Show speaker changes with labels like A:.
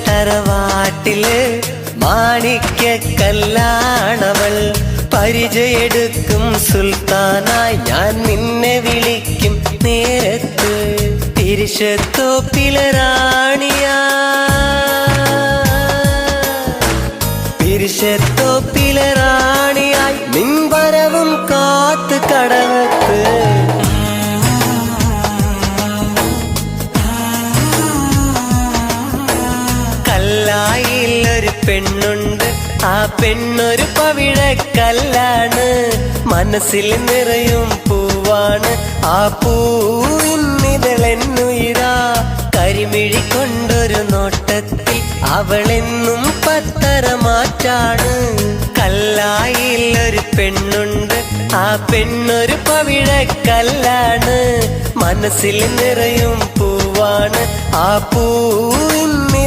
A: തറവാട്ടില് മാണിക്യ കല്ലാണവൾ. പരിചയെടുക്കും സുൽത്താനായി ഞാൻ നിന്നെ വിളിക്കും നേരത്ത്. തിരിശത്തോപ്പിലെ റാണിയാ, തിരിശത്തോപ്പിലെ റാണിയായി നിൻ വരവും കാത്ത് കടവത്ത്. കല്ലായിലൊരു പെണ്ണുണ്ട്, ആ പെണ്ണൊരു പവിഴക്കല്ലാണ്. മനസ്സിൽ നിറയും പൂവാണ്, ആ പൂവിന്നിതളെന്നുയിരാ. കരിമിഴി കൊണ്ടൊരു നോട്ടത്തിൽ അവളെന്നും പത്തരമാറ്റാണ്. കല്ലായിലൊരു പെണ്ണുണ്ട്, ആ പെണ്ണൊരു പവിഴക്കല്ലാണ്. മനസ്സിൽ നിറയും പൂവാണ്, ആ പൂവിന്നി